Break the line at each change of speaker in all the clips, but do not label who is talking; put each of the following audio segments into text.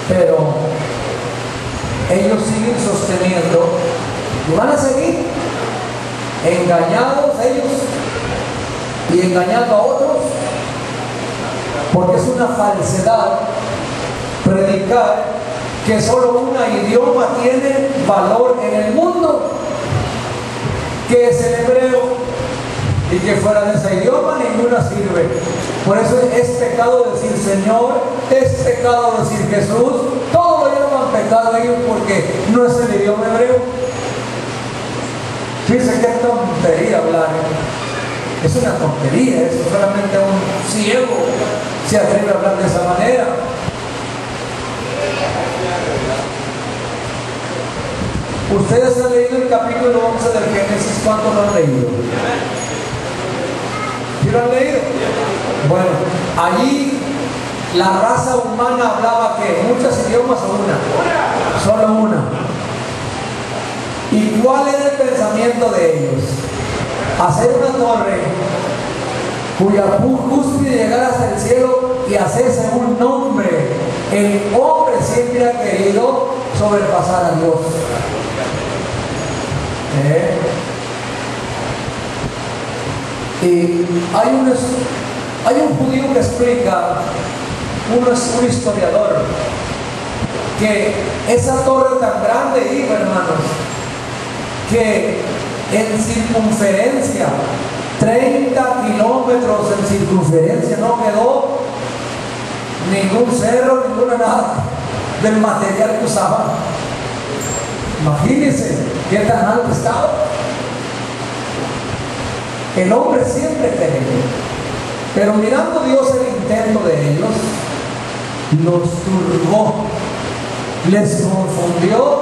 Pero ellos siguen sosteniendo y van a seguir engañados ellos y engañando a otros, porque es una falsedad predicar que solo un idioma tiene valor en el mundo, que es el hebreo, y que fuera de ese idioma ninguna sirve. Por eso es pecado decir Señor, es pecado decir Jesús, todo lo llaman pecado ellos porque no es el idioma hebreo. Fíjense qué tontería hablar, ¿eh? Es una tontería, eso solamente un ciego se atreve a hablar de esa manera. Ustedes han leído el capítulo 11 del Génesis, ¿cuántos lo han leído? ¿Sí lo han leído? Bueno, allí la raza humana hablaba que muchos idiomas o una, solo una. ¿Y cuál era el pensamiento de ellos? Hacer una torre cuya cúspide llegara hasta el cielo y hacerse un nombre. El hombre siempre ha querido sobrepasar a Dios. Y hay un judío que explica, un historiador, que esa torre tan grande, hijo, hermanos, que en circunferencia, 30 kilómetros en circunferencia, no quedó ningún cerro, ninguna nada del material que usaban. Imagínense qué tan alto estaba. El hombre siempre creyó, pero mirando Dios el intento de ellos, los turbó, les confundió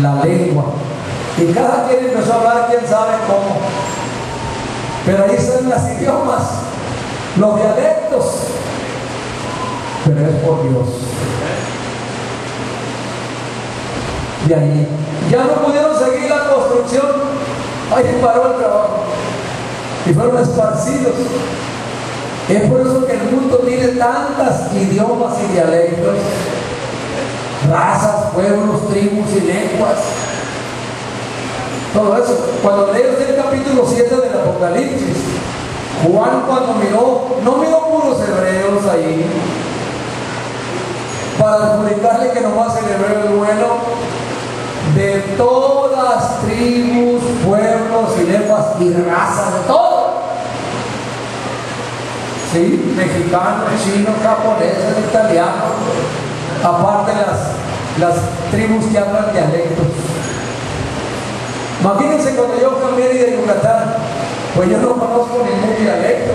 la lengua, y cada quien empezó a hablar quién sabe cómo. Pero ahí están los idiomas, los dialectos, pero es por Dios. Y ahí ya no pudieron seguir la construcción, ahí paró el trabajo y fueron esparcidos. Es por eso que el mundo tiene tantos idiomas y dialectos, razas, pueblos, tribus y lenguas. Todo eso. Cuando lees el capítulo 7 del Apocalipsis, Juan, cuando miró, no miró puros hebreos ahí para adjudicarle que nomás el hebreo es bueno, de todas tribus, pueblos y lenguas y razas, de todo. ¿Sí? Mexicanos, chinos, japoneses, italianos, aparte las tribus que hablan dialectos. Imagínense cuando yo cambié de Yucatán, pues yo no conozco ningún dialecto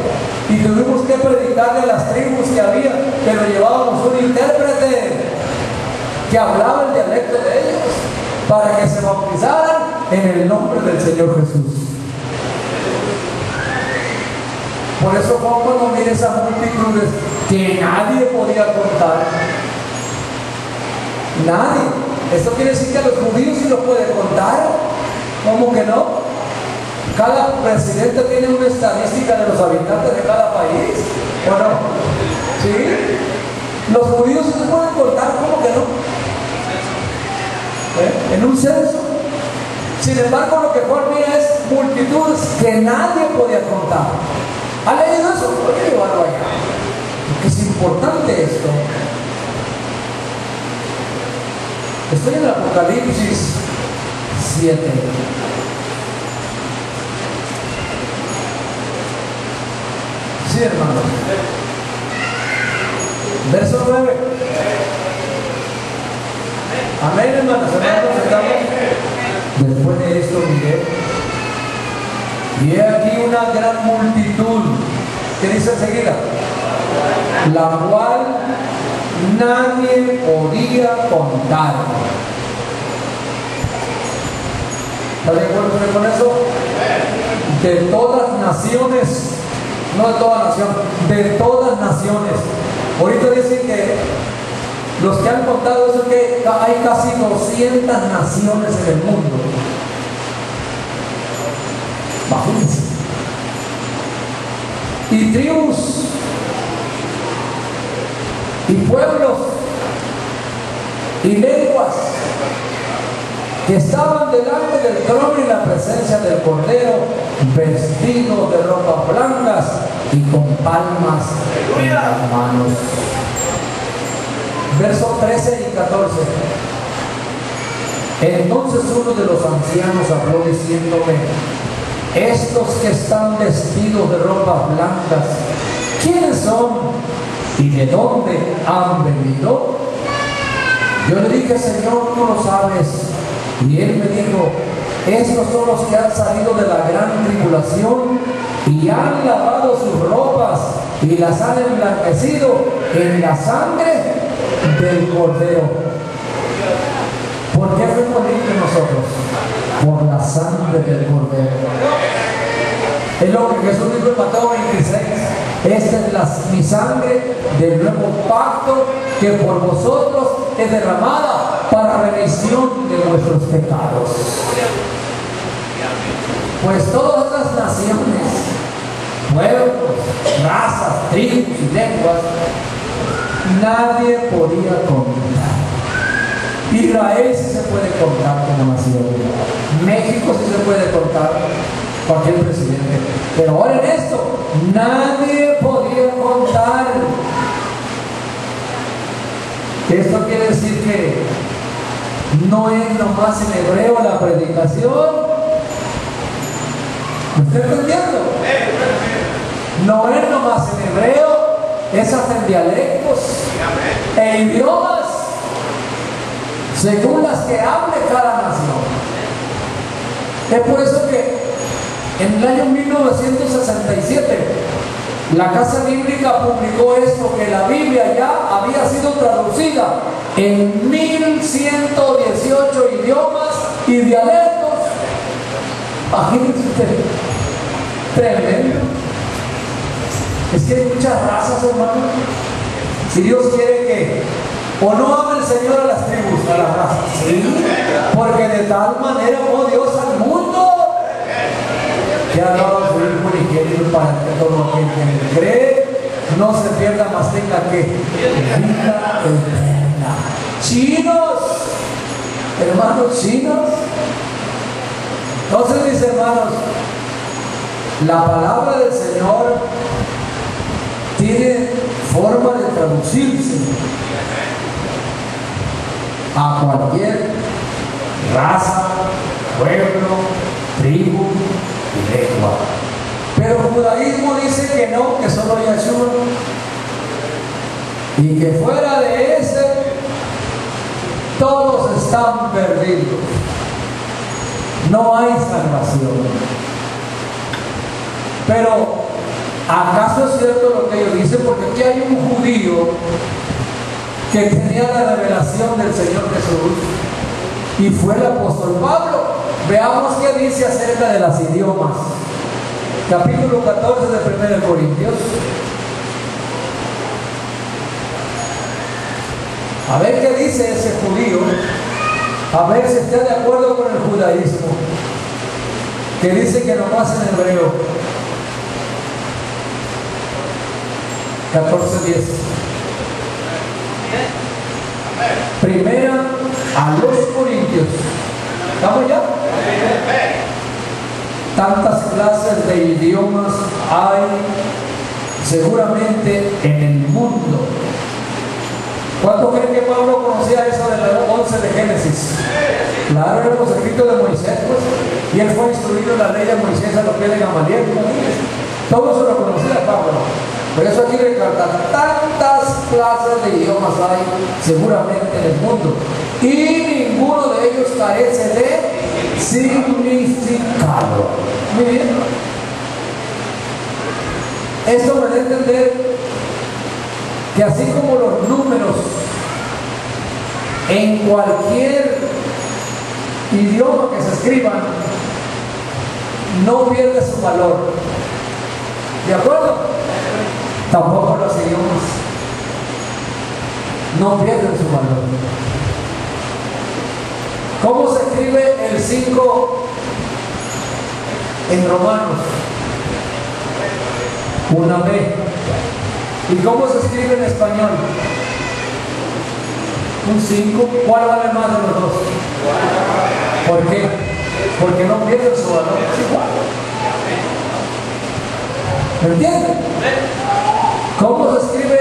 y tuvimos que predicarle a las tribus que había, pero llevábamos un intérprete que hablaba el dialecto de ellos para que se bautizaran en el nombre del Señor Jesús. Por eso Juan, cuando mira esas multitudes que nadie podía contar, nadie, esto quiere decir que a los judíos sí los puede contar. ¿Cómo que no? Cada presidente tiene una estadística de los habitantes de cada país, ¿o no? ¿Sí? Los judíos sí se pueden contar, ¿cómo que no? En un censo. Sin embargo, lo que Juan mira es multitudes que nadie podía contar. ¿Ha leído eso? ¿Por qué llevarlo allá? Porque es importante esto. Estoy en el Apocalipsis 7. Sí, hermano. Verso 9. Amén, hermanos. Después de esto miré, y he aquí una gran multitud, que dice enseguida, la cual nadie podía contar. ¿Está de acuerdo usted con eso? De todas naciones, no de toda nación, de todas naciones. Ahorita dicen que los que han contado eso, que hay casi 200 naciones en el mundo. Imagínense. Y tribus y pueblos y lenguas que estaban delante del trono y la presencia del Cordero, vestidos de ropas blancas y con palmas en las manos. Versos 13 y 14. Entonces uno de los ancianos habló diciéndome: estos que están vestidos de ropas blancas, ¿quiénes son y de dónde han venido? Yo le dije: Señor, tú lo sabes. Y él me dijo: estos son los que han salido de la gran tribulación y han lavado sus ropas y las han emblanquecido en la sangre del Cordero. ¿Por qué fuimos limpios nosotros? Por la sangre del Cordero. Es lo que Jesús dijo en Mateo 26. Esta es mi sangre del nuevo pacto que por vosotros es derramada para remisión de vuestros pecados. Pues todas las naciones, pueblos, razas, tribus y lenguas, nadie podía contar. Israel sí se puede contar como nación. México sí se puede contar, cualquier presidente. Pero ahora en esto, nadie podía contar. Esto quiere decir que no es nomás en hebreo la predicación. ¿Me está entendiendo? No es nomás en hebreo, es hasta en dialectos e idiomas, según las que hable cada nación. Es por eso que en el año 1967 la Casa Bíblica publicó esto, que la Biblia ya había sido traducida en 1118 idiomas y dialectos. Imagínense usted, tremendo. Es que hay muchas razas, hermano. Si Dios quiere que o no ame el Señor a las tribus, a las razas, ¿sí? Porque de tal manera amó Dios al mundo que ha dado a su Hijo unigénito para que todo aquel que en él cree no se pierda, mas tenga que vida eterna. Chinos, hermanos chinos. Entonces, mis hermanos, la palabra del Señor tiene forma de traducirse a cualquier raza, pueblo, tribu y lengua. Pero el judaísmo dice que no, que solo Yahshua, y que fuera de ese todos están perdidos. No hay salvación. Pero ¿acaso es cierto lo que ellos dicen? Porque aquí hay un judío que tenía la revelación del Señor Jesús y fue el apóstol Pablo. Veamos qué dice acerca de las idiomas. Capítulo 14 de 1 Corintios. A ver qué dice ese judío, a ver si está de acuerdo con el judaísmo, que dice que nomás en hebreo. 14:10. Primera a los Corintios. ¿Estamos ya? Tantas clases de idiomas hay seguramente en el mundo. ¿Cuánto creen que Pablo conocía eso de los 11 de Génesis? Claro, eran los escritos de Moisés, pues, y él fue instruido en la ley de Moisés a los pies de Gamaliel. Todo eso lo conocía Pablo. Por eso aquí recalca, tantas clases de idiomas hay seguramente en el mundo, y ninguno de ellos carece de significado. Muy bien. Esto me da a entender que así como los números en cualquier idioma que se escriban no pierde su valor. ¿De acuerdo? Tampoco los idiomas no pierden su valor. ¿Cómo se escribe el 5 en Romanos? Una B. ¿Y cómo se escribe en español? un 5. ¿Cuál vale más de los dos? ¿Por qué? Porque no pierden su valor. Es igual. ¿Me entienden? ¿Cómo se escribe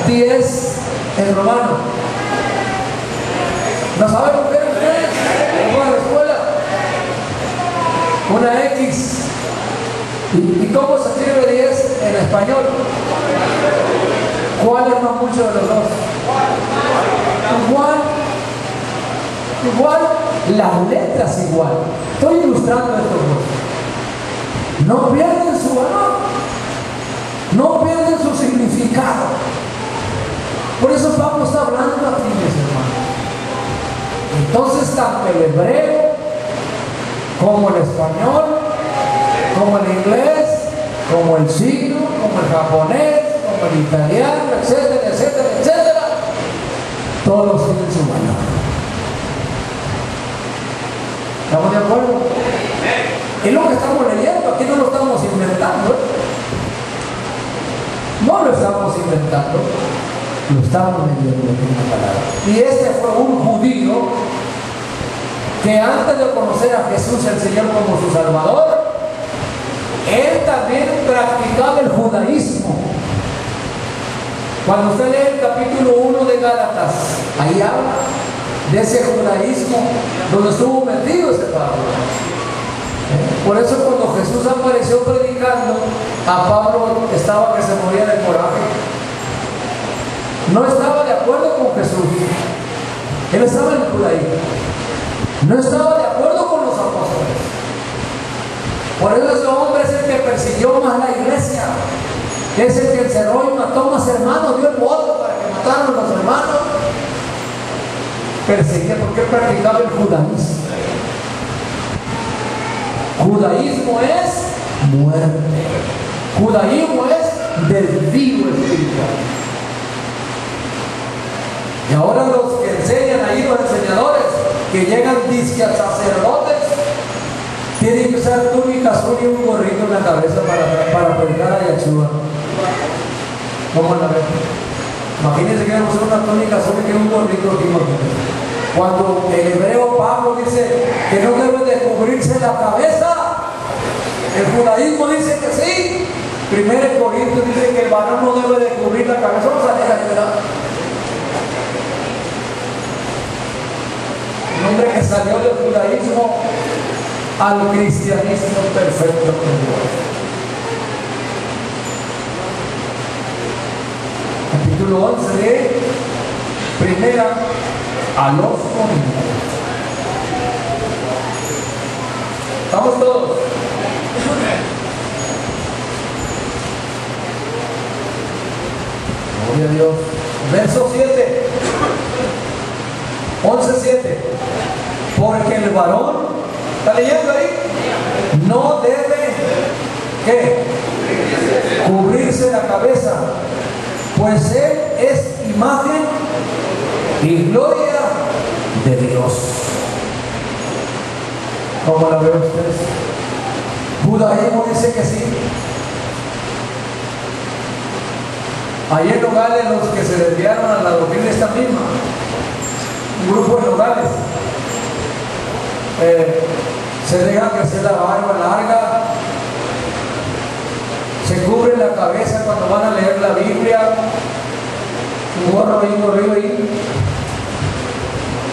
10 en romano? ¿No saben lo que es ustedes? ¿Cómo en la escuela? Una X. ¿Y cómo se escribe 10 en español? ¿Cuál es más mucho de los dos? Igual. Igual. Las letras igual. Estoy ilustrando estos dos. No pierden su valor. No pierden su significado. Por eso Pablo está hablando aquí, mis hermanos. Entonces, tanto el hebreo como el español, como el inglés, como el chino, como el japonés, como el italiano, etcétera, etcétera, etcétera, todos tienen su valor. ¿Estamos de acuerdo? Es lo que estamos leyendo, aquí no lo estamos inventando, ¿eh? No lo estamos inventando, lo estamos leyendo en la palabra. Y este fue un judío que antes de conocer a Jesús el Señor como su Salvador, él también practicaba el judaísmo. Cuando usted lee el capítulo 1 de Gálatas, ahí habla de ese judaísmo donde estuvo metido ese Pablo. Por eso cuando Jesús apareció predicando, a Pablo estaba que se moría de coraje. No estaba de acuerdo con Jesús. Él estaba en el judaísmo. No estaba de acuerdo con los apóstoles. Por eso ese hombre es el que persiguió más la iglesia. Es el que encerró y mató más hermanos, dio el voto para que mataran a los hermanos. Perseguía porque practicaba el judaísmo. Judaísmo es muerte. Judaísmo es desvío espiritual. Y ahora los que enseñan ahí, los enseñadores, que llegan disque a sacerdotes, tienen que usar túnica azul y un gorrito en la cabeza para predicar a Yahshua. ¿Cómo la ven? Imagínense que usar una túnica azul y un gorrito aquí. Cuando el hebreo Pablo dice que no debe de cubrirse la cabeza, el judaísmo dice que sí. Primero Corintios dice que el varón no debe de cubrir la cabeza. Vamos a leer, ¿verdad? Un hombre que salió del judaísmo al cristianismo perfecto con Dios. Capítulo 11 de Primera a los Corintios. ¿Estamos todos? Gloria a Dios. Verso 7. 11:7. Porque el varón, ¿está leyendo ahí? No debe, ¿qué? Cubrirse la cabeza, pues él es imagen y gloria de Dios. ¿Cómo la ven ustedes? Judaísmo dice que sí. Hay en Nogales los que se desviaron a la doctrina esta misma. Un grupo de Nogales se deja crecer la barba larga, se cubre la cabeza cuando van a leer la Biblia, un gorro ahí, un gorrillo ahí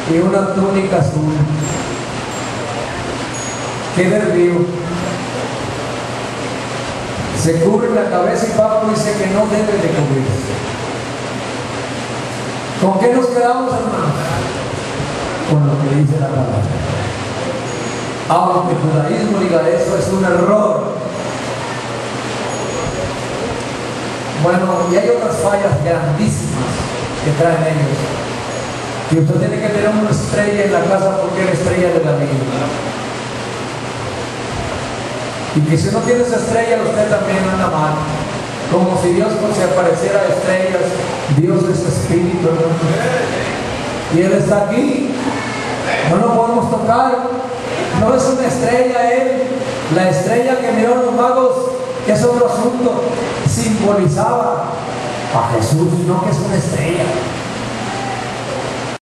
y una túnica azul. ¡Qué nervio! Se cubre la cabeza y Pablo dice que no debe de cubrirse. ¿Con qué nos quedamos, hermanos? Con lo que dice la palabra. Aunque el judaísmo diga eso, es un error. Bueno, y hay otras fallas grandísimas que traen ellos. Y usted tiene que tener una estrella en la casa porque es la estrella de la vida. Y que si no tiene esa estrella, usted también anda mal. Como si Dios se apareciera de estrellas. Dios es espíritu, ¿no? Y Él está aquí. No lo podemos tocar. No es una estrella Él. La estrella que vieron los magos es otro asunto. Simbolizaba a Jesús, no que es una estrella.